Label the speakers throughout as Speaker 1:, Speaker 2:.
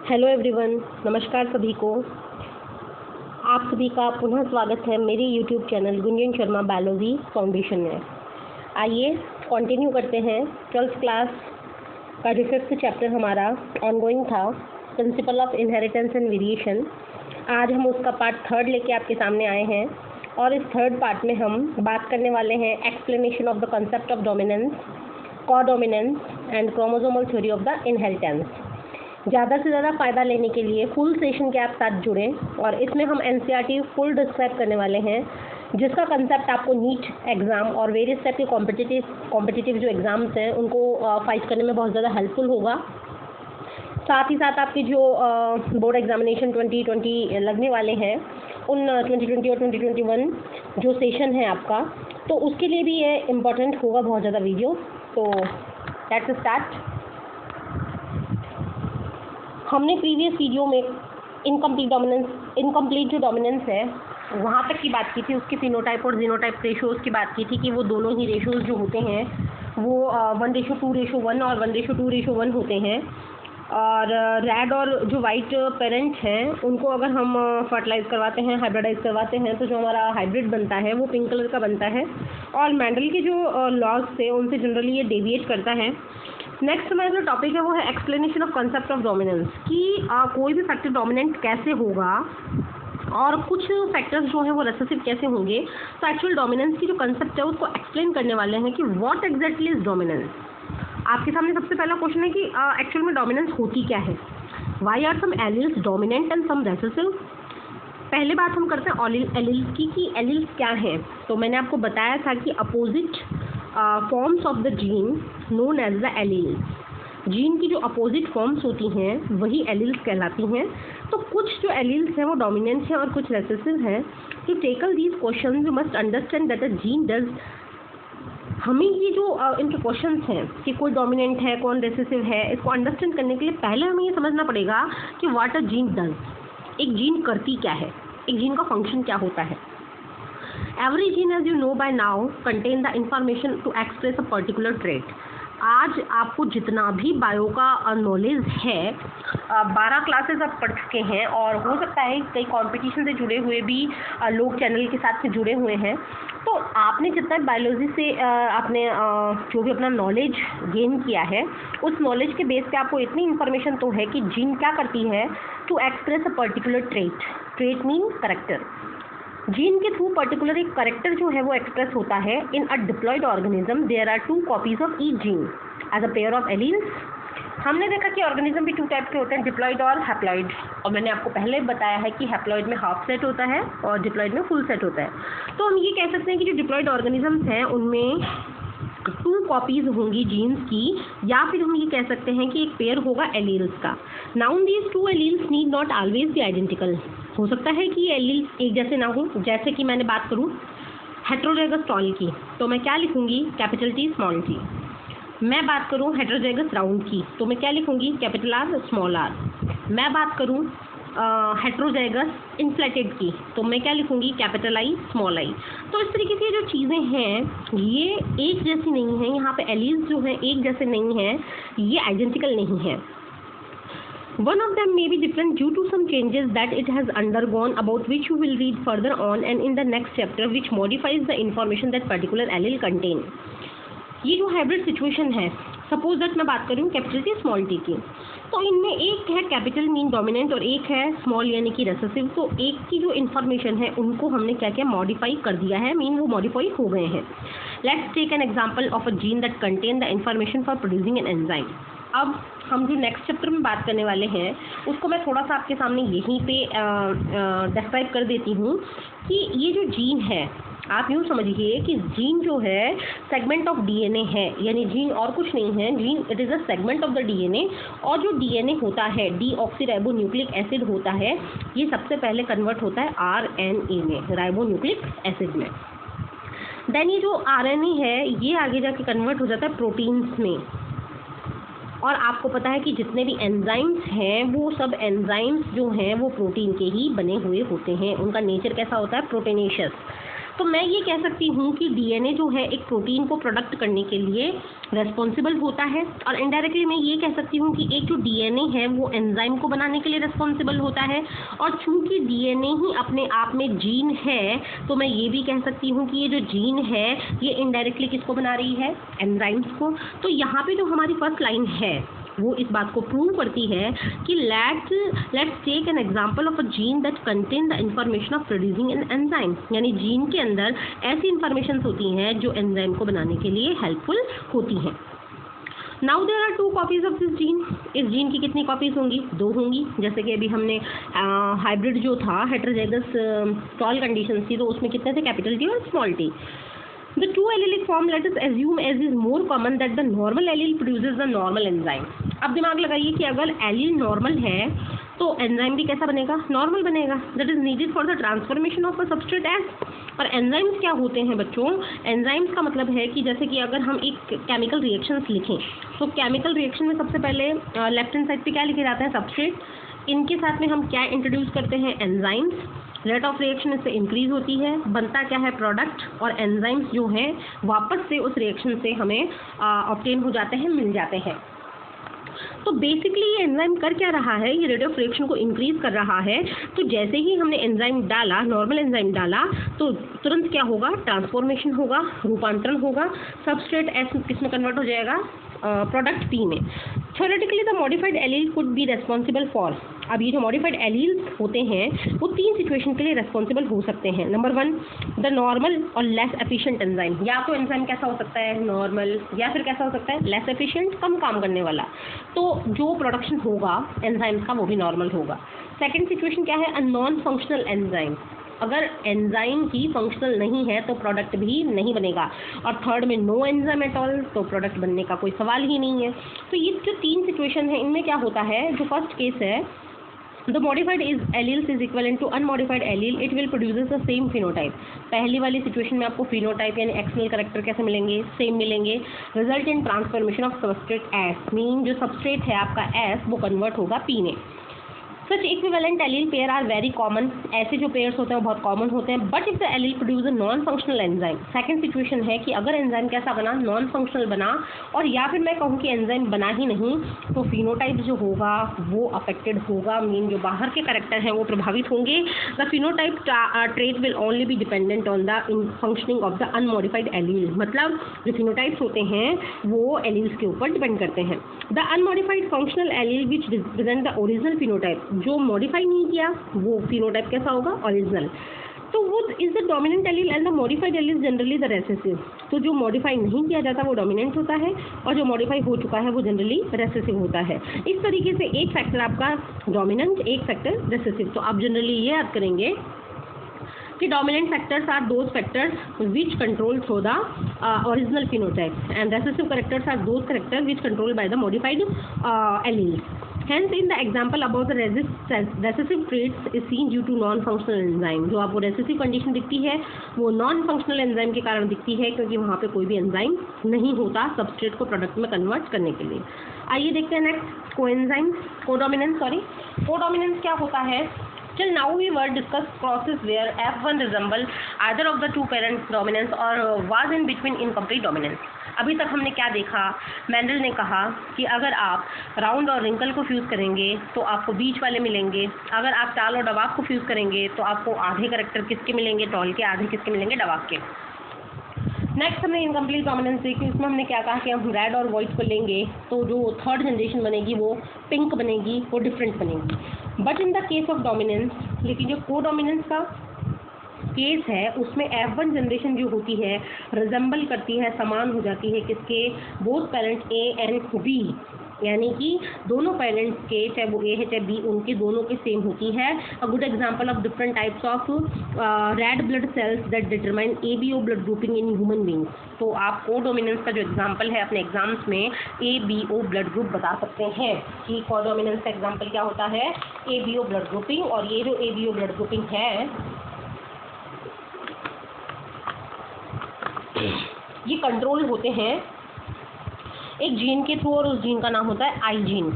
Speaker 1: Hello everyone, नमस्कार सभी को। आप सभी का पुनः स्वागत है मेरे YouTube channel Gunjan Sharma biology foundation में। आइए कंटिन्यू करते हैं। 12th क्लास का जो 5th चैप्टर हमारा ऑनगोइंग था, principle of inheritance and variation. आज हम उसका पार्ट 3 लेके आपके सामने आए हैं और इस 3rd पार्ट में हम बात करने वाले हैं explanation of the concept of dominance, codominance and chromosomal theory of the inheritance. ज़्यादा से ज़्यादा फ़ायदा लेने के लिए फुल सेशन के आप साथ जुड़ें और इसमें हम एनसीईआरटी फुल डिस्क्राइब करने वाले हैं, जिसका कंसेप्ट आपको नीट एग्ज़ाम और वेरियस टाइप के कॉम्पिटिटिव जो एग्ज़ाम्स हैं उनको फाइट करने में बहुत ज़्यादा हेल्पफुल होगा। साथ ही साथ आपके जो बोर्ड एग्जामिनेशन 2020 लगने वाले हैं, उन 2020 और 2021 जो सेशन है आपका, तो उसके लिए भी ये इम्पोर्टेंट होगा बहुत ज़्यादा वीडियो। तो लेट्स स्टार्ट। हमने प्रीवियस वीडियो में इनकम्प्लीट जो डोमिनेंस है वहाँ तक की बात की थी, उसके फिनोटाइप और जीनोटाइप रेशोज़ की बात की थी कि वो दोनों ही रेशोज़ जो होते हैं वो 1:2:1 और 1:2:1 होते हैं। और रेड और जो वाइट पेरेंट हैं उनको अगर हम फर्टिलाइज़ करवाते हैं, हाइब्रिडाइज करवाते हैं, तो जो हमारा हाइब्रिड बनता है वो पिंक कलर का बनता है। और मेंडल के जो लॉज थे उनसे जनरली ये डेविएट करता है। नेक्स्ट हमारा जो टॉपिक है वो है explanation of concept of dominance, कि कोई भी फैक्टर डोमिनेंट कैसे होगा और कुछ फैक्टर्स जो है वो रिसेसिव कैसे होंगे। तो एक्चुअल डोमिनेंस की जो कंसेप्ट है उसको एक्सप्लेन करने वाले हैं कि व्हाट एग्जैक्टली इज डोमिनेंस। आपके सामने सबसे पहला क्वेश्चन है कि एक्चुअल में डोमिनेंस होती क्या है। Why are some alleles dominant and some recessive. पहले बात हम करते हैं एलिल्स की, कि एलिल्स क्या है। तो मैंने आपको बताया था कि opposite forms of the gene known as the alleles. Gene की जो अपोजिट फॉर्म्स होती हैं वही एलील्स कहलाती हैं। तो कुछ जो एलील्स हैं वो डोमिनेंट हैं और कुछ रिसेसिव हैं। To tackle these question you must understand that a gene does. हमें ये जो इनके क्वेश्चंस हैं कि कोई डोमिनेंट है कौन रिसेसिव है, इसको अंडरस्टैंड करने के लिए पहले हमें ये समझना पड़ेगा कि व्हाट अ जीन डज। एक जीन करती क्या है, एक जीन का फंक्शन क्या होता है। Every gene, as you know by now, contain the information to express a particular trait. आज आपको जितना भी बायो का नॉलेज है, 12 क्लासेस आप पढ़ चुके हैं और हो सकता है कई कंपटीशन से जुड़े हुए भी लोग चैनल के साथ से जुड़े हुए हैं। तो आपने जितना बायोलॉजी से आपने जो भी अपना नॉलेज गेन किया है, उस नॉलेज के बेस पे आपको इतनी इन्फॉर्मेशन तो है कि जीन क्या करती है to express a particular trait. Trait mean character. Gene के थ्रू पर्टिकुलर एक करेक्टर जो है वो एक्सप्रेस होता है। In a diploid organism there are 2 copies of each gene as a pair of alleles. हमने देखा कि ऑर्गेनिज्म भी 2 टाइप के होते हैं, डिप्लॉयड और हैप्लॉयड। और मैंने आपको पहले बताया है कि हैप्लॉयड में हाफ सेट होता है और डिप्लॉयड में फुल सेट होता है। तो हम ये कह सकते हैं कि जो डिप्लॉयड ऑर्गेनिजम्स हैं उनमें 2 कॉपीज होंगी जीन्स की, या फिर हम ये कह सकते हैं कि एक पेयर होगा एलील्स का। Now these 2 alleles need not always be identical. हो सकता है कि एलील्स एक जैसे ना हो। जैसे कि मैंने बात करूं हेटेरोजाइगस टॉल की, तो मैं क्या लिखूंगी, कैपिटल टी स्मॉल टी। मैं बात करूं हेटेरोजाइगस राउंड की, तो मैं क्या लिखूंगी, कैपिटल आर स्मॉल आर। मैं बात करूं हेटेरोजाइगस इन्फ्लेटेड की, तो मैं क्या लिखूंगी, कैपिटल आई स्मॉल आई। तो इस तरीके से जो चीज़ें हैं ये एक जैसी नहीं है। यहाँ पे एलील्स जो हैं एक जैसे नहीं हैं, ये आइडेंटिकल नहीं है। One of them may be different due to some changes that it has undergone, about which you will read further on and in the next chapter, which modifies the information that particular allele contain. ये जो hybrid situation है, suppose that मैं बात करूँ capital T small T की, तो इनमें एक है कैपिटल मीन डोमिनेंट और एक है स्मॉल यानी कि रिसेसिव। तो एक की जो इन्फॉर्मेशन है उनको हमने क्या क्या मॉडिफाई कर दिया है, मीन वो मॉडिफाई हो गए हैं। Let's take an example of a gene that contain the information for producing an enzyme. अब हम जो नेक्स्ट चैप्टर में बात करने वाले हैं उसको मैं थोड़ा सा आपके सामने यहीं पे डिस्क्राइब कर देती हूँ कि ये जो जीन है, आप यूँ समझिए कि जीन जो है सेगमेंट ऑफ डीएनए है, यानी जीन और कुछ नहीं है, gene it is a segment of the DNA. और जो डीएनए होता है डीऑक्सीराइबोन्यूक्लिक एसिड होता है, ये सबसे पहले कन्वर्ट होता है आरएनए में, राइबोन्यूक्लिक एसिड में। देन ये जो आरएनए है ये आगे जाके कन्वर्ट हो जाता है प्रोटीन्स में। और आपको पता है कि जितने भी एंजाइम्स हैं वो सब एंजाइम्स जो हैं वो प्रोटीन के ही बने हुए होते हैं। उनका नेचर कैसा होता है, प्रोटीनेशियस। तो मैं ये कह सकती हूँ कि डीएनए जो है एक प्रोटीन को प्रोडक्ट करने के लिए रेस्पॉन्सिबल होता है, और इनडायरेक्टली मैं ये कह सकती हूँ कि एक जो डीएनए है वो एंजाइम को बनाने के लिए रेस्पॉन्सिबल होता है। और चूंकि डीएनए ही अपने आप में जीन है, तो मैं ये भी कह सकती हूँ कि ये जो जीन है ये इनडायरेक्टली किसको बना रही है, एंजाइम्स को। तो यहाँ पे जो हमारी फर्स्ट लाइन है वो इस बात को प्रूव करती है कि let's take an example of a gene that contain the information of producing an enzyme, यानी जीन के अंदर ऐसी इंफॉर्मेशन होती हैं जो एंजाइम को बनाने के लिए हेल्पफुल होती हैं। Now there are 2 copies of this gene. इस जीन की कितनी कॉपीज होंगी, 2 होंगी। जैसे कि अभी हमने हाइब्रिड जो था हेटेरोजाइगस टॉल कंडीशन थी, तो उसमें कितने थे, कैपिटल टी और small T. The two allelic form, let us assume as is more common that the normal allele produces the normal enzyme. अब दिमाग लगाइए कि अगर एलील नॉर्मल है तो एंजाइम भी कैसा बनेगा, नॉर्मल बनेगा। That is needed for the transformation of a substrate S. और एंजाइम्स क्या होते हैं बच्चों, एंजाइम्स का मतलब है कि जैसे कि अगर हम एक केमिकल रिएक्शंस लिखें तो केमिकल रिएक्शन में सबसे पहले लेफ्ट हैंड साइड पे क्या लिखे जाते हैं, सबस्ट्रेट। इनके साथ में हम क्या इंट्रोड्यूस करते हैं, एंजाइम्स। रेट ऑफ रिएक्शन इससे इंक्रीज होती है, बनता क्या है, प्रोडक्ट। और एंजाइम्स जो हैं वापस से उस रिएक्शन से हमें ऑब्टेन हो जाते हैं, मिल जाते हैं। तो बेसिकली ये एंजाइम कर क्या रहा है, ये रेट ऑफ रिएक्शन को इंक्रीज कर रहा है। तो जैसे ही हमने एंजाइम डाला, नॉर्मल एंजाइम डाला, तो तुरंत क्या होगा, ट्रांसफॉर्मेशन होगा, रूपांतरण होगा। सबस्ट्रेट एस किस में कन्वर्ट हो जाएगा, प्रोडक्ट पी में। Theoretically the modified allele could be responsible for, अब ये जो मॉडिफाइड एलील्स होते हैं वो 3 सिचुएशन के लिए रेस्पॉन्सिबल हो सकते हैं। नंबर 1, द नॉर्मल और लेस एफिशिएंट एंजाइम। या तो एंजाइम कैसा हो सकता है, नॉर्मल, या फिर कैसा हो सकता है, लेस एफिशिएंट, कम काम करने वाला। तो जो प्रोडक्शन होगा एंजाइम्स का वो भी नॉर्मल होगा। सेकेंड सिचुएशन क्या है, अ नॉन फंक्शनल एंजाइम। अगर एंजाइम ही फंक्शनल नहीं है तो प्रोडक्ट भी नहीं बनेगा। और थर्ड में नो एंजाइम एट ऑल, तो प्रोडक्ट बनने का कोई सवाल ही नहीं है। तो ये जो 3 सिचुएशन है इनमें क्या होता है, जो फर्स्ट केस है, the modified is alleles is equivalent to unmodified allele, it will produces the same phenotype। पहली वाली सिचुएशन में आपको फिनोटाइप यानी एक्सटर्नल कैरेक्टर कैसे मिलेंगे, सेम मिलेंगे। Result in transformation of substrate S, mean जो सबस्ट्रेट है आपका एस वो कन्वर्ट होगा पी में। Such equivalent allele pair are very common, ऐसे जो पेयर्स होते हैं वो बहुत कॉमन होते हैं। But if the allele produce a non functional enzyme, second situation है कि अगर एंजाइम कैसा बना, नॉन फंक्शनल बना, और या फिर मैं कहूँ कि एंजाइम बना ही नहीं, तो फिनोटाइप जो होगा वो अफेक्टेड होगा, मीन जो बाहर के कैरेक्टर हैं वो प्रभावित होंगे। The phenotype trait will only be dependent on the functioning of the unmodified allele, मतलब जो फिनोटाइप्स होते हैं वो एलील्स के ऊपर डिपेंड करते हैं। The unmodified functional allele which represent the original phenotype, जो मॉडिफाई नहीं किया वो फिनोटाइप कैसा होगा, ओरिजिनल। तो वो is the dominant allele and the modified allele generally the recessive. तो जो मॉडिफाई नहीं किया जाता वो डोमिनेंट होता है, और जो मॉडिफाई हो चुका है वो जनरली रेसेसिव होता है। इस तरीके से एक फैक्टर आपका डोमिनेंट, एक फैक्टर रेसेसिव। तो आप जनरली ये याद करेंगे कि dominant factors are those factors which control through the original phenotype, and recessive characters are those characters which controlled by the modified alleles. Hence in the example above, the recessive traits is seen due to non-functional enzyme। जो आपको recessive condition दिखती है वो non-functional enzyme के कारण दिखती है, क्योंकि वहाँ पे कोई भी enzyme नहीं होता substrate को product में convert करने के लिए। आइए देखते हैं नेक्स्ट, कोडोमिनेंस क्या होता है। Till now we were discussed process where F1 resemble either of the two parent dominance or was in between incomplete dominance। अभी तक हमने क्या देखा, मेंडल ने कहा कि अगर आप राउंड और रिंकल को फ्यूज़ करेंगे तो आपको बीच वाले मिलेंगे, अगर आप टाल और डबाब को फ्यूज़ करेंगे तो आपको आधे करेक्टर किसके मिलेंगे, टॉल के, आधे किसके मिलेंगे, डबाब के। नेक्स्ट हमने इनकम्प्लीट डोमिनेंस देखी, उसमें हमने क्या कहा कि हम रेड और वाइट को लेंगे तो जो थर्ड जनरेशन बनेगी वो पिंक बनेगी, वो डिफरेंट बनेगी। But in the case of dominance, लेकिन जो को डोमिनेंस का केस है उसमें F1 जनरेशन जो होती है रिजेंबल करती है, समान हो जाती है किसके, both parent A and B, यानी कि दोनों पेरेंट्स के, चाहे वो ए है चाहे बी, उनके दोनों के सेम होती है। A good example of different types of red blood cells that determine ABO blood grouping in human beings. तो आप कोडोमिनेंस का जो एग्जांपल है अपने एग्जाम्स में ABO ब्लड ग्रुप बता सकते हैं कि कोडोमिनेंस का एग्जांपल क्या होता है, ABO ब्लड ग्रुपिंग। और ये जो ABO ब्लड ग्रुपिंग है ये कंट्रोल होते हैं एक जीन के थ्रू, और उस जीन का नाम होता है I gene.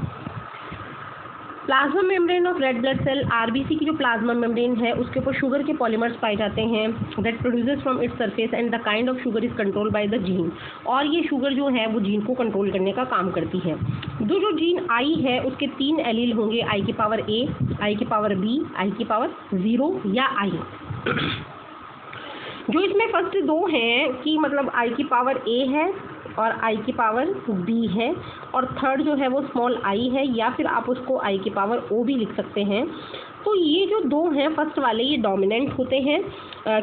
Speaker 1: Plasma membrane of red blood cell, RBC की जो प्लाज्मा मेम्ब्रेन है उसके ऊपर शुगर के पॉलीमर्स पाए जाते हैं that produces from its surface and the kind of sugar is control by the gene. और ये शुगर जो है वो जीन को कंट्रोल करने का काम करती है। जो जीन आई है उसके 3 एलील होंगे, आई की पावर ए, आई की पावर बी, आई की पावर 0 या आई। जो इसमें फर्स्ट 2 हैं कि मतलब आई की पावर ए है और आई की पावर बी है, और थर्ड जो है वो स्मॉल आई है, या फिर आप उसको आई की पावर ओ भी लिख सकते हैं। तो ये जो 2 हैं फर्स्ट वाले ये डोमिनेंट होते हैं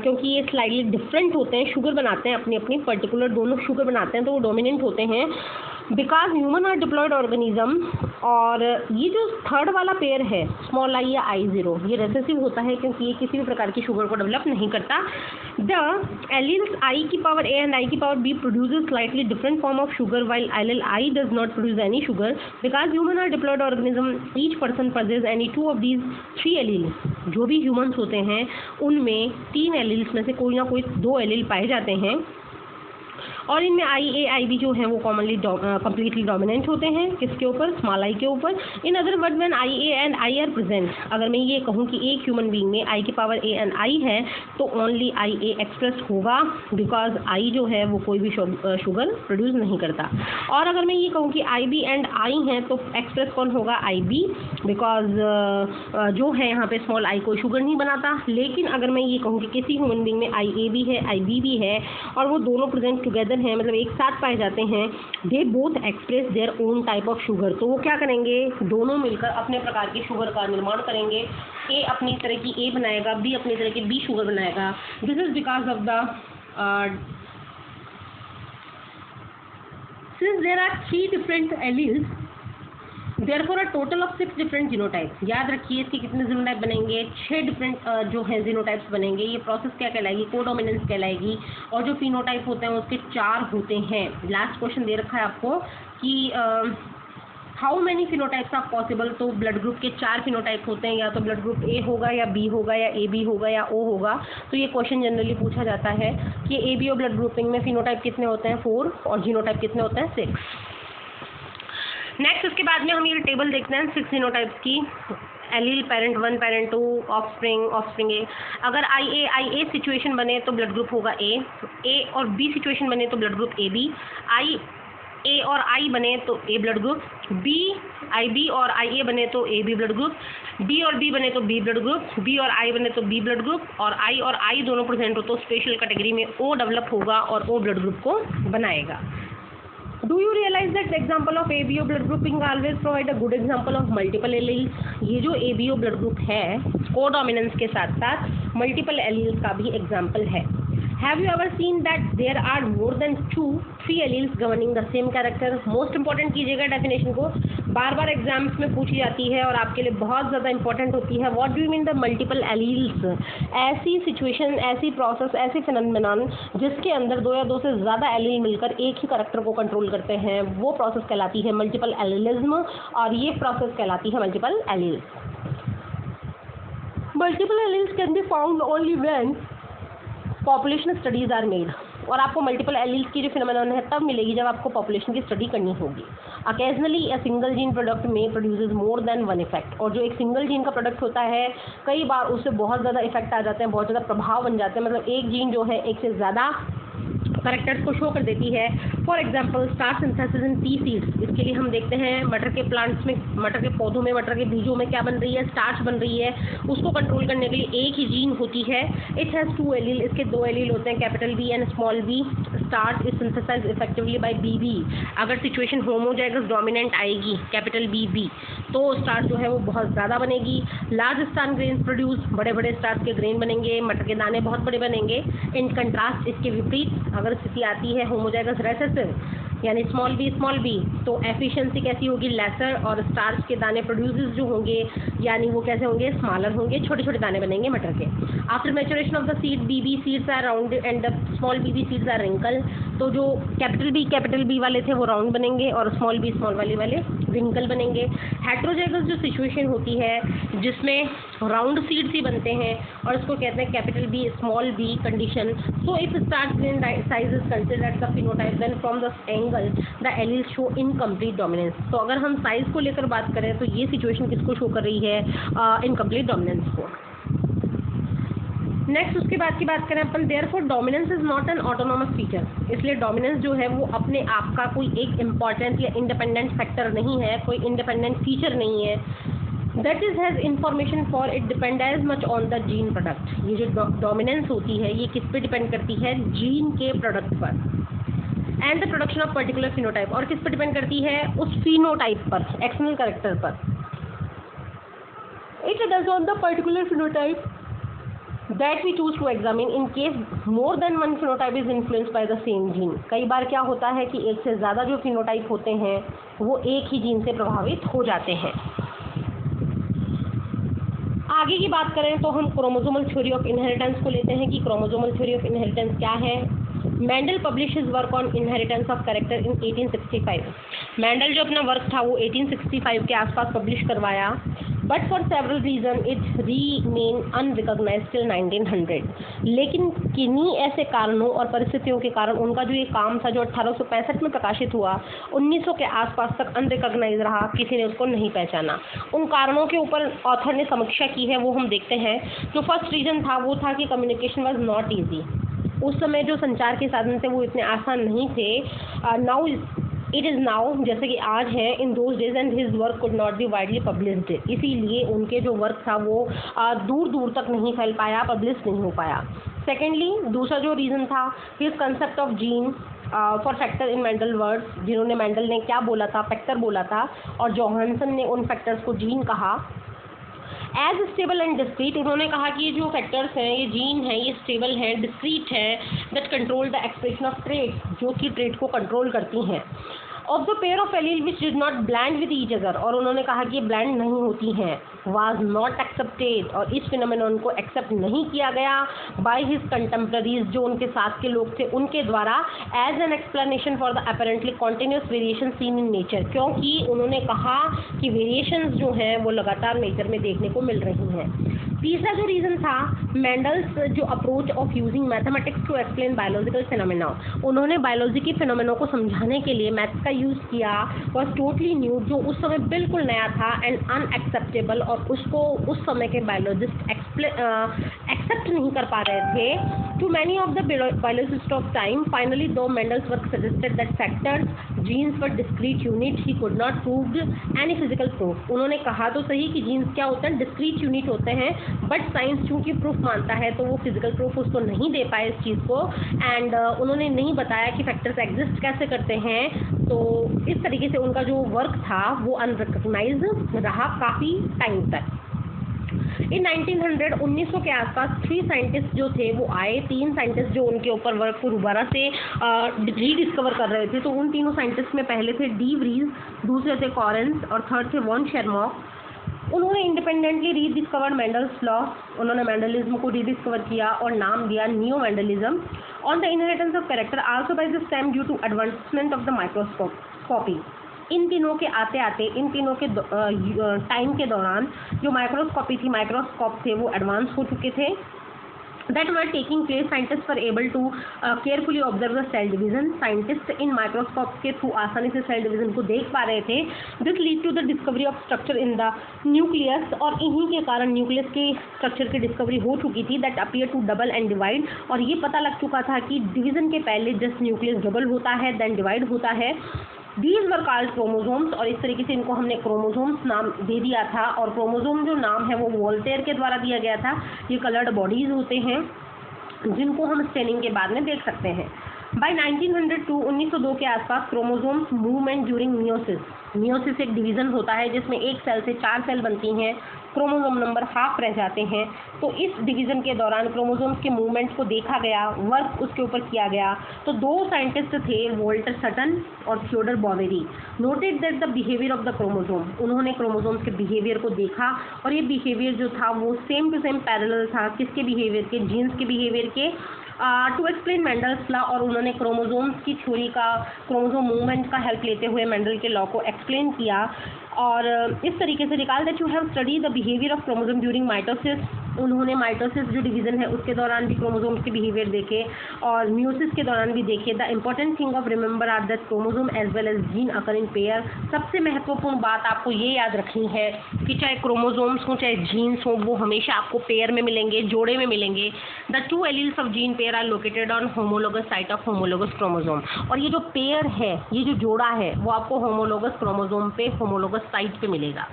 Speaker 1: क्योंकि ये स्लाइडली डिफरेंट होते हैं, शुगर बनाते हैं अपनी अपनी पर्टिकुलर, दोनों शुगर बनाते हैं, तो वो डोमिनेंट होते हैं because human are diploid organism. और ये जो थर्ड वाला पेयर है स्मॉल आई या आई 0 ये रेसेसिव होता है क्योंकि ये किसी भी प्रकार की शुगर को डेवलप नहीं करता। द एलील्स आई की पावर ए एंड आई की power B produces slightly different form of sugar while allele I does not produce any sugar because human are diploid organism each person possess any 2 of these 3 allele. जो भी humans होते हैं उनमें 3 alleles में से कोई ना कोई 2 एलील पाए जाते हैं, और इनमें आई ए आई बी जो हैं वो कॉमनली कम्प्लीटली डोमिनेंट होते हैं किसके ऊपर, स्मॉल आई के ऊपर। In other word when I A and I R present, अगर मैं ये कहूँ कि एक ह्यूमन बीइंग में आई की पावर ए एंड आई है तो ओनली आई ए एक्सप्रेस होगा बिकॉज आई जो है वो कोई भी शुगर प्रोड्यूस नहीं करता। और अगर मैं ये कहूँ कि आई बी एंड आई हैं तो एक्सप्रेस कौन होगा, आई बी, बिकॉज जो है यहाँ पे स्मॉल आई कोई शुगर नहीं बनाता। लेकिन अगर मैं ये कहूँ कि किसी ह्यूमन बीइंग में आई ए भी है, आई बी भी है, और वो दोनों प्रेजेंट टुगेदर हैं, मतलब एक साथ पाए जाते हैं, they both express their own type of sugar. तो वो क्या करेंगे, दोनों मिलकर अपने प्रकार की शुगर का निर्माण करेंगे। ए अपनी तरह की ए बनाएगा, बी अपनी तरह की बी शुगर बनाएगा। This is because of the since there are 3 different alleles therefore a total of 6 different genotypes. याद रखिए इसके कितने जीनोटाइप बनेंगे, 6 डिफरेंट जो है जीनोटाइप्स बनेंगे। ये प्रोसेस क्या कहलाएगी, कोडोमिनेंस कहलाएगी। और जो फिनोटाइप होते हैं उसके 4 होते हैं। लास्ट क्वेश्चन दे रखा है आपको कि how many phenotypes are possible, तो ब्लड ग्रुप के 4 फिनोटाइप होते हैं, या तो ब्लड ग्रुप ए होगा या बी होगा या ए बी होगा या ओ होगा। तो ये क्वेश्चन जनरली पूछा जाता है कि A B O blood grouping में फिनोटाइप कितने होते हैं, 4, और जीनोटाइप कितने होते हैं, 6। नेक्स्ट उसके बाद में हम ये टेबल देखते हैं 6 जीनोटाइप्स की। एलील पेरेंट 1 पेरेंट 2 ऑफस्प्रिंग ए। अगर आई ए सिचुएशन बने तो ब्लड ग्रुप होगा ए और बी सिचुएशन बने तो blood group A B, I A और आई बने तो A blood group, B I B और आई ए बने तो A B blood group, B और बी बने तो बी ब्लड ग्रुप, बी और आई बने तो बी ब्लड ग्रुप, और आई दोनों प्रेजेंट हो तो स्पेशल कैटेगरी में ओ डेवलप होगा और ओ ब्लड ग्रुप को बनाएगा। Do you realize that the example of ABO blood grouping always provide a good example of multiple alleles? ये जो ABO blood group है कोडोमिनेंस के साथ साथ मल्टीपल एलील्स का भी एग्जाम्पल है। Have you ever seen that there are more than 3 alleles governing the same character? Most important कीजिएगा डेफिनेशन को, बार बार एग्जाम्स में पूछी जाती है और आपके लिए बहुत ज़्यादा इंपॉर्टेंट होती है। What do you mean the multiple alleles? ऐसी सिचुएशन, ऐसी प्रोसेस, ऐसी फिनोमेनन जिसके अंदर 2 या 2 से ज़्यादा एलील मिलकर एक ही कैरेक्टर को कंट्रोल करते हैं, वो प्रोसेस कहलाती है मल्टीपल एलीलिज्म, और ये प्रोसेस कहलाती है multiple alleles. Multiple alleles can be found only when population studies are made, और आपको मल्टीपल एलील्स की जो फिनोमेनन है तब मिलेगी जब आपको पॉपुलेशन की स्टडी करनी होगी। Occasionally a single gene product में प्रोड्यूसेस मोर देन 1 इफेक्ट, और जो एक सिंगल जीन का प्रोडक्ट होता है कई बार उससे बहुत ज़्यादा इफेक्ट आ जाते हैं, बहुत ज़्यादा प्रभाव बन जाते हैं, मतलब एक जीन जो है एक से ज़्यादा करेक्टर्स को शो कर देती है। For example starch synthesis in P seeds, इसके लिए हम देखते हैं मटर के प्लांट्स में, मटर के पौधों में, मटर के बीजों में क्या बन रही है, स्टार्च बन रही है। उसको कंट्रोल करने के लिए एक ही जीन होती है। इट हैज़ 2 एलील, इसके 2 एलील होते हैं, capital B and small B. Starch is synthesize effectively by B B. अगर सिचुएशन होमोजाइगस डोमिनेंट आएगी कैपिटल बी बी तो स्टार्च जो है वो बहुत ज़्यादा बनेगी। लार्ज स्टार्च ग्रेन प्रोड्यूस, बड़े बड़े स्टार्च के ग्रेन बनेंगे, मटर के दाने बहुत बड़े बनेंगे। इन कंट्रास्ट इसके विपरीत अगर स्थिति आती है होमोजाइगस रेसेसिव यानी स्मॉल बी, तो एफिशिएंसी कैसी होगी, लेसर, और स्टार्च के दाने प्रोड्यूसेस जो होंगे यानी वो कैसे होंगे, स्मॉलर होंगे, छोटे छोटे दाने बनेंगे मटर के। After maturation of the seed B seeds are round and the small B seeds are wrinkle. तो जो कैपिटल बी वाले थे वो राउंड बनेंगे और स्मॉल वाले रिंकल बनेंगे। हेटेरोजाइगस जो सिचुएशन होती है जिसमें राउंड सीड्स ही बनते हैं और इसको कहते हैं capital B small B condition. So if starch grain size is considered the phenotype, then from the angle the allele show incomplete dominance. तो अगर हम साइज को लेकर बात करें तो ये सिचुएशन किसको शो कर रही है? इनकम्प्लीट डोमिनेंस को। नेक्स्ट उसके बाद की बात करें अपन, therefore dominance is not an autonomous feature. इसलिए डोमिनेंस जो है वो अपने आप का कोई एक इम्पॉर्टेंट या इंडिपेंडेंट फैक्टर नहीं है, कोई इंडिपेंडेंट फीचर नहीं है। That is has information for it depend as much on the gene product. ये जो डोमिनेंस होती है ये किस पे डिपेंड करती है? जीन के प्रोडक्ट पर। And the production of particular phenotype, और किस पर डिपेंड करती है? उस फिनोटाइप पर, एक्सटर्नल कैरेक्टर पर। It does on the particular phenotype that we choose to examine in case more than one phenotype is influenced by the same gene। कई बार क्या होता है कि एक से ज़्यादा जो फिनोटाइप होते हैं वो एक ही जीन से प्रभावित हो जाते हैं। आगे की बात करें तो हम क्रोमोसोमल थ्योरी ऑफ इनहेरिटेंस को लेते हैं कि क्रोमोसोमल थ्योरी ऑफ इनहेरिटेंस क्या है। Mendel publish his work on inheritance of character in 1865। Mendel जो अपना वर्क था वो 1865 के आसपास पब्लिश करवाया, but for several reason it remain unrecognized till 1900। लेकिन किन्हीं ऐसे कारणों और परिस्थितियों के कारण उनका जो ये काम था जो 1865 में प्रकाशित हुआ, 1900 के आसपास तक अनरिकॉग्नाइज रहा, किसी ने उसको नहीं पहचाना। उन कारणों के ऊपर ऑथर ने समीक्षा की है, वो हम देखते हैं। जो फर्स्ट रीजन था वो था कि कम्युनिकेशन वॉज नॉट ईजी। उस समय जो संचार के साधन थे वो इतने आसान नहीं थे। नाउ इट इज़ नाउ, जैसे कि आज है, in those days, and his work could not be widely published. इसीलिए उनके जो वर्क था वो दूर दूर तक नहीं फैल पाया, पब्लिश नहीं हो पाया। सेकेंडली, दूसरा जो रीज़न था, his concept of gene for factor in Mendel words. जिन्होंने मेंडल ने क्या बोला था? फैक्टर बोला था, और जॉहानसन ने उन फैक्टर्स को जीन कहा। एज स्टेबल एंड डिस्क्रीट, उन्होंने कहा कि ये जो फैक्टर्स हैं, ये जीन हैं, ये स्टेबल हैं, डिस्क्रीट हैं, that control the expression of trait, जो कि ट्रेट को कंट्रोल करती हैं। Of the pair of allele which did not blend with each other, और उन्होंने कहा कि ये ब्लैंड नहीं होती हैं, वाज नॉट एक्सेप्टेड, और इस फिनोमेनन को एक्सेप्ट नहीं किया गया बाय हिज कंटेम्पररीज, जो उनके साथ के लोग थे उनके द्वारा, as an explanation for the apparently continuous variation seen in nature, क्योंकि उन्होंने कहा कि वेरिएशंस जो हैं वो लगातार नेचर में देखने को मिल रही हैं। तीसरा जो रीज़न था, मेंडल्स जो approach of using mathematics to explain biological phenomena, उन्होंने बायोलॉजी के फिनोमेनों को समझाने के लिए मैथ्स का यूज़ किया, वॉज टोटली न्यू, जो उस समय बिल्कुल नया था एंड अनएक्सेप्टेबल, और उसको उस समय के बायोलॉजिस्ट एक्सेप्ट नहीं कर पा रहे थे। To many of the biologist of time, finally though Mendel's work suggested that factors genes पर discrete unit, he could not proved any physical proof. उन्होंने कहा तो सही कि जीन्स क्या होते हैं? डिस्क्रीट यूनिट होते हैं, बट साइंस चूंकि प्रूफ मानता है तो वो फिजिकल प्रूफ उसको नहीं दे पाए इस चीज़ को, एंड उन्होंने नहीं बताया कि फैक्टर्स एग्जिस्ट कैसे करते हैं। तो इस तरीके से उनका जो वर्क था वो अनरिकॉग्नाइज रहा काफ़ी टाइम तक। इन 1900 के आसपास 3 साइंटिस्ट जो थे वो आए, 3 साइंटिस्ट जो उनके ऊपर वर्क को दोबारा से रीडिस्कवर कर रहे थे। तो उन तीनों साइंटिस्ट में पहले थे डी व्रीज, दूसरे थे कॉरेंस, और थर्ड थे वॉन शेरमॉक। उन्होंने इंडिपेंडेंटली रीडिस्कवर्ड मेंडल्स लॉ, उन्होंने मेंडलिज्म को रीडिस्कवर किया और नाम दिया neo Mendelism. On the inheritance of character also by this time due to advancement of the microscopy. इन तीनों के आते आते, इन तीनों के टाइम के दौरान जो माइक्रोस्कोपी थी, माइक्रोस्कोप थे, वो एडवांस हो चुके थे। that were taking place, scientists were able to carefully observe the cell division। Scientist इन माइक्रोस्कोप के थ्रू आसानी से सेल डिवीजन को देख पा रहे थे। This lead to the discovery of structure in the nucleus, और इन्हीं के कारण न्यूक्लियस के स्ट्रक्चर की डिस्कवरी हो चुकी थी। That appear to double and divide, और ये पता लग चुका था कि डिवीजन के पहले जस्ट न्यूक्लियस डबल होता है, देन डिवाइड होता है। दीज वर कॉल्ड क्रोमोजोम्स, और इस तरीके से इनको हमने क्रोमोजोम्स नाम दे दिया था। और क्रोमोजोम जो नाम है वो वोल्टेयर के द्वारा दिया गया था। ये कलर्ड बॉडीज होते हैं जिनको हम स्टेनिंग के बाद में देख सकते हैं। बाय 1902 के आसपास chromosomes movement during meiosis, meiosis एक डिवीज़न होता है जिसमें एक सेल से 4 सेल बनती हैं, क्रोमोजोम नंबर हाफ रह जाते हैं। तो इस डिवीज़न के दौरान क्रोमोजोम्स के मूवमेंट्स को देखा गया, वर्क उसके ऊपर किया गया। तो 2 साइंटिस्ट थे, वोल्टर सटन और Theodor Boveri, noted that the behaviour of the chromosome, उन्होंने क्रोमोजोम्स के बिहेवियर को देखा, और ये बिहेवियर जो था वो सेम टू सेम पैरेलल था किसके बिहेवियर के? जीन्स के बिहेवियर के। टू एक्सप्लेन मेंडल्स लॉ, और उन्होंने क्रोमोसोम्स की थ्योरी का, क्रोमोसोम मूवमेंट का हेल्प लेते हुए मेंडल के लॉ को एक्सप्लेन किया। और इस तरीके से recall that you have study the behaviour of chromosome during mitosis. उन्होंने माइटोसिस जो डिवीजन है उसके दौरान भी क्रोमोसोम्स के बिहेवियर देखे और म्यूसिस के दौरान भी देखे। The important thing of remember are that chromosome as well as gene occur in pair. सबसे महत्वपूर्ण बात आपको ये याद रखनी है कि चाहे क्रोमोसोम्स हो चाहे जीन्स हो, वो हमेशा आपको पेयर में मिलेंगे, जोड़े में मिलेंगे। The two alleles of gene pair are located on homologous site of homologous chromosome. और ये जो पेयर है, ये जो जोड़ा है, वो आपको होमोलोगस क्रोमोसोम पे, होमोलोगस साइट पे मिलेगा।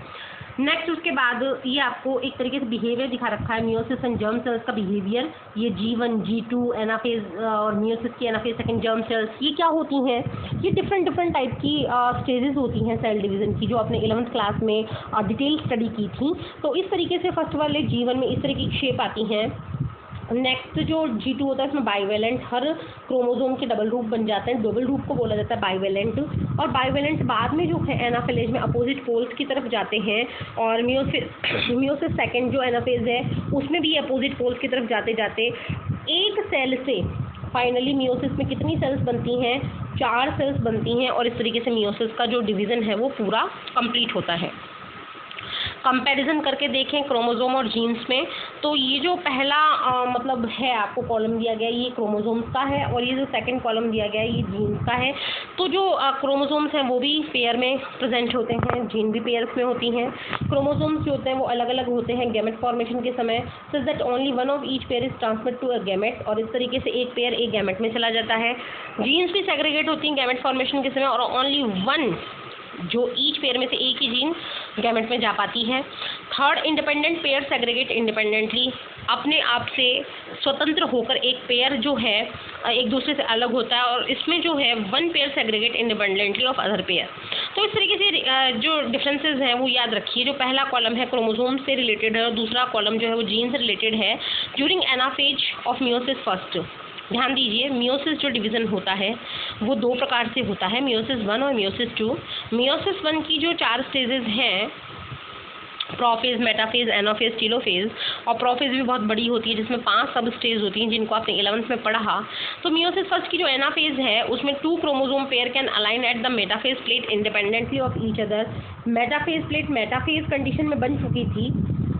Speaker 1: नेक्स्ट उसके बाद ये आपको एक तरीके से बिहेवियर दिखा रखा है, मियोसिस एंड जर्म सेल्स का बिहेवियर। ये G1, G2 एनाफेज और मियोसिस की एनाफेज सेकंड जर्म सेल्स, ये क्या होती हैं? ये डिफरेंट टाइप की स्टेजेस होती हैं सेल डिवीजन की, जो आपने 11th क्लास में डिटेल स्टडी की थी। तो इस तरीके से फर्स्ट वाले G1 में इस तरीके की शेप आती हैं। नेक्स्ट जो G2 होता है उसमें बाइवेलेंट, हर क्रोमोसोम के डबल रूप बन जाते हैं, डबल रूप को बोला जाता है बाइवेलेंट। और बाइवेलेंट बाद में जो है एनाफेज में अपोजिट पोल्स की तरफ जाते हैं। और मियोसिस सेकंड जो एनाफेज है उसमें भी अपोजिट पोल्स की तरफ जाते जाते एक सेल से फाइनली मियोसिस में कितनी सेल्स बनती हैं? 4 सेल्स बनती हैं। और इस तरीके से मियोसिस का जो डिवीज़न है वो पूरा कंप्लीट होता है। कंपैरिजन करके देखें क्रोमोसोम और जीन्स में, तो ये जो पहला मतलब है आपको कॉलम दिया गया है, ये क्रोमोसोम्स का है, और ये जो सेकंड कॉलम दिया गया है ये जीन्स का है। तो जो क्रोमोसोम्स हैं वो भी पेयर में प्रेजेंट होते हैं, जीन भी पेयर्स में होती हैं। क्रोमोसोम्स जो होते हैं वो अलग अलग होते हैं गैमेट फॉर्मेशन के समय, so that only one of each pair is transmit to a gamete. और इस तरीके से एक पेयर एक गैमेट में चला जाता है। जीन्स भी सेग्रीगेट होती हैं गैमेट फॉर्मेशन के समय, और ओनली वन जो ईच पेयर में से एक ही जीन गैमेट में जा पाती है। Third, independent pair segregate independently, अपने आप से स्वतंत्र होकर एक पेयर जो है एक दूसरे से अलग होता है, और इसमें जो है one pair segregate independently of other pair. तो इस तरीके से जो डिफरेंसेस हैं वो याद रखिए। जो पहला कॉलम है क्रोमोसोम से रिलेटेड है और दूसरा कॉलम जो है वो जीन से रिलेटेड है। During anaphase of meiosis first, ध्यान दीजिए मियोसिस जो डिवीज़न होता है वो 2 प्रकार से होता है, मियोसिस 1 और मियोसिस 2। मियोसिस 1 की जो 4 स्टेजेस हैं, प्रोफेज, मेटाफेज, एनाफेज, टेलोफेज, और प्रोफेज भी बहुत बड़ी होती है जिसमें 5 सब स्टेज होती हैं जिनको आपने 11th में पढ़ा। तो मियोसिस फर्स्ट की जो एनाफेज है उसमें 2 chromosome pair can align at the metaphase plate independently of each other. Metaphase plate metaphase condition में बन चुकी थी,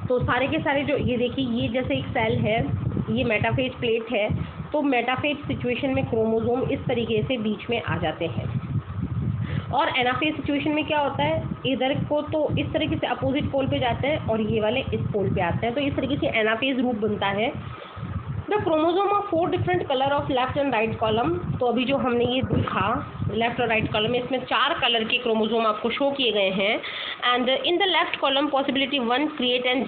Speaker 1: तो सारे के सारे जो ये देखिए, ये जैसे एक सेल है, ये मेटाफेज प्लेट है, तो मेटाफेज सिचुएशन में क्रोमोसोम इस तरीके से बीच में आ जाते हैं। और एनाफेज सिचुएशन में क्या होता है, इधर को तो इस तरीके से अपोजिट पोल पे जाते हैं और ये वाले इस पोल पे आते हैं, तो इस तरीके से एनाफेज रूप बनता है। The chromosome of 4 different colour of left and right column, तो अभी जो हमने ये देखा लेफ्ट और राइट कॉलम में, इसमें 4 कलर के क्रोमोसोम आपको शो किए गए हैं। And in the left column possibility 1 create and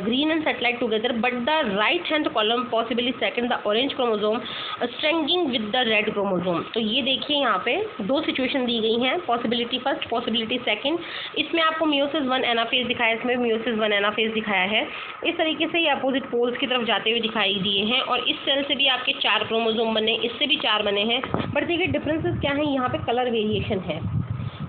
Speaker 1: green and satellite together, but the right hand column possibly second the orange chromosome stringing with the red chromosome. तो ये देखिए यहाँ पे 2 सिचुएशन दी गई हैं, पॉसिबिलिटी फर्स्ट, पॉसिबिलिटी सेकंड। इसमें आपको meiosis 1 anaphase दिखाया, इसमें मियोसिस 1 एनाफेज दिखाया है। इस तरीके से ये अपोजिट पोल्स की तरफ जाते हुए दिखाई दिए हैं। और इस सेल से भी आपके 4 क्रोमोसोम बने, इससे भी 4 बने हैं। बट देखिए डिफरेंसेस क्या है, यहाँ पे कलर वेरिएशन है,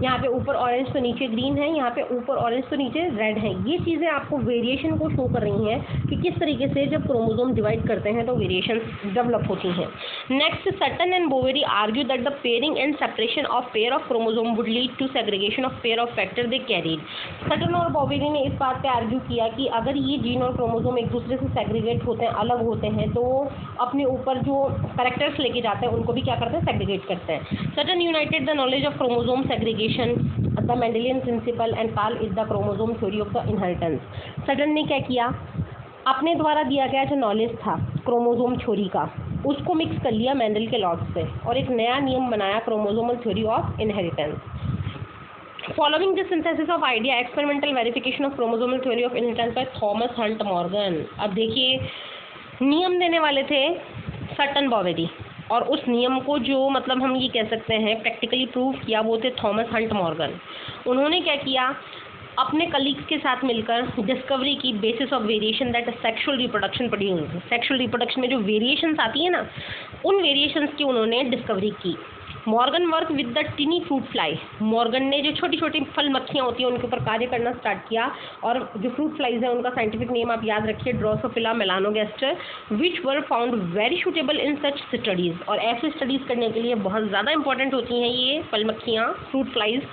Speaker 1: यहाँ पे ऊपर ऑरेंज तो नीचे ग्रीन है, यहाँ पे ऊपर ऑरेंज तो नीचे रेड है। ये चीज़ें आपको वेरिएशन को शो कर रही हैं कि किस तरीके से जब क्रोमोसोम डिवाइड करते हैं तो वेरिएशन डेवलप होती हैं। Next, Sutton and Boveri argue that the pairing and separation of pair of chromosome would lead to segregation of pair of factor they carried. Sutton और बोवेरी ने इस बात पे आर्ग्यू किया कि अगर ये जीन और क्रोमोसोम एक दूसरे से सेग्रीगेट होते हैं, अलग होते हैं, तो अपने ऊपर जो कैरेक्टर्स लेके जाते हैं उनको भी क्या करते हैं, सेग्रीगेट करते हैं। Sutton united the knowledge of chromosome segregation, the Mendelian principle and call it the chromosome theory of the inheritance। Sutton ने क्या किया, अपने द्वारा दिया गया जो नॉलेज था क्रोमोसोम थ्योरी का, उसको मिक्स कर लिया मेंडल के लॉज से और एक नया नियम बनाया, chromosomal theory of inheritance. Following this synthesis of idea, experimental verification of chromosomal theory of inheritance by Thomas Hunt Morgan. अब देखिए नियम देने वाले थे सटन बोवेरी, और उस नियम को जो मतलब हम ये कह सकते हैं प्रैक्टिकली प्रूव किया वो थे थॉमस हंट मॉर्गन। उन्होंने क्या किया, अपने कलीग्स के साथ मिलकर डिस्कवरी की basis of variation that sexual reproduction produce. Sexual reproduction में जो वेरिएशंस आती है ना, उन वेरिएशंस की उन्होंने डिस्कवरी की। Morgan work with the टिनी fruit fly. Morgan ने जो छोटी छोटी फल मक्खियाँ होती हैं उनके ऊपर कार्य करना स्टार्ट किया, और जो फ्रूट फ्लाइज है उनका साइंटिफिक नेम आप याद रखिए, Drosophila melanogaster, which were found very suitable in such studies. और ऐसे स्टडीज़ करने के लिए बहुत ज़्यादा इंपॉर्टेंट होती हैं ये फल मक्खियाँ, fruit flies.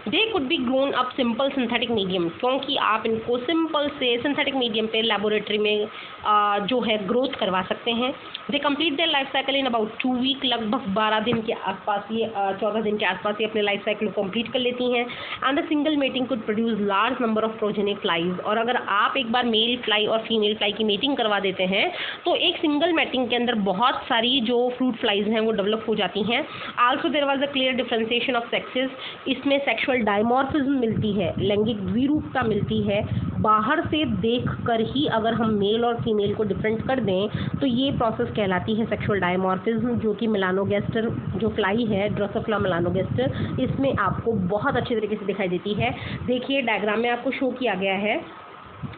Speaker 1: They could be grown up simple synthetic medium, क्योंकि आप इनको सिंपल से सिंथेटिक मीडियम पे लेबोरेटरी में जो है ग्रोथ करवा सकते हैं। They complete their life cycle in about 2 week, लगभग 12 दिन के आसपास ये 14 दिन के आसपास ये अपने लाइफ साइकिल को कंप्लीट कर लेती हैं। And the single mating could produce large number of progeny flies. और अगर आप एक बार मेल फ्लाई और फीमेल फ्लाई की मेटिंग करवा देते हैं तो एक सिंगल मेटिंग के अंदर बहुत सारी जो फ्रूट फ्लाइज हैं वो डेवलप हो जाती हैं। Also there was a clear differentiation of sexes, इसमें सेक्सुअल डायमॉर्फिज्म मिलती है, लैंगिक द्विरूपता मिलती है। बाहर से देख कर ही अगर हम मेल और फीमेल को डिफरेंट कर दें तो ये प्रोसेस कहलाती है सेक्सुअल डायमॉर्फिज्म, जो कि मेलानोगैस्टर जो फ्लाई है, ड्रोसोफिला मेलानोगैस्टर, इसमें आपको बहुत अच्छे तरीके से दिखाई देती है। देखिए डायग्राम में आपको शो किया गया है,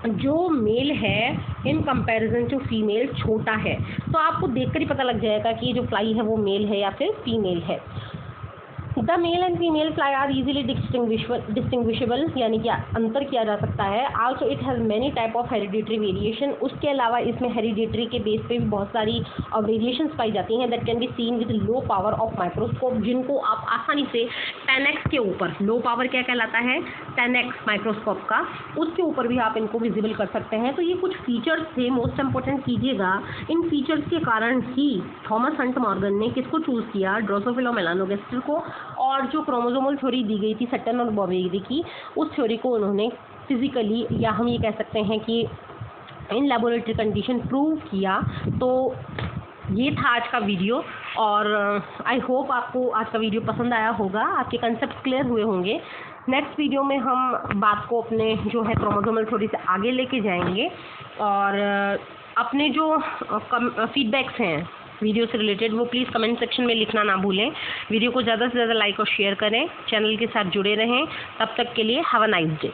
Speaker 1: जो मेल है इन कंपैरिजन टू फीमेल छोटा है, तो आपको देखकर ही पता लग जाएगा कि ये जो फ्लाई है वो मेल है या फिर फीमेल है। The male and female fly are easily distinguishable, यानी कि अंतर किया जा सकता है। Also it has many type of hereditary variation, उसके अलावा इसमें हेरिडिटरी के बेस पे भी बहुत सारी वेरिएशंस पाई जाती हैं that can be seen with low power of microscope, जिनको आप आसानी से 10x के ऊपर, लो पावर क्या कहलाता है, 10x माइक्रोस्कोप का, उसके ऊपर भी आप इनको विजिबल कर सकते हैं। तो ये कुछ फीचर्स थे, मोस्ट इंपॉर्टेंट कीजिएगा। इन फीचर्स के कारण ही थॉमस हंट मॉर्गन ने किसको चूज़ किया, ड्रोसोफिला मेलानोगैस्टर को, और जो क्रोमोसोमल थ्योरी दी गई थी सट्टन और बॉवेरी की, उस थ्योरी को उन्होंने फिजिकली, या हम ये कह सकते हैं कि इन लेबोरेटरी कंडीशन प्रूव किया। तो ये था आज का वीडियो, और आई होप आपको आज का वीडियो पसंद आया होगा, आपके कंसेप्ट क्लियर हुए होंगे। नेक्स्ट वीडियो में हम बात को अपने जो है क्रोमोसोमल थ्योरी से आगे लेके जाएंगे, और अपने जो फीडबैक्स हैं वीडियो से रिलेटेड वो प्लीज़ कमेंट सेक्शन में लिखना ना भूलें। वीडियो को ज़्यादा से ज़्यादा लाइक और शेयर करें, चैनल के साथ जुड़े रहें। तब तक के लिए हैव अ नाइस डे।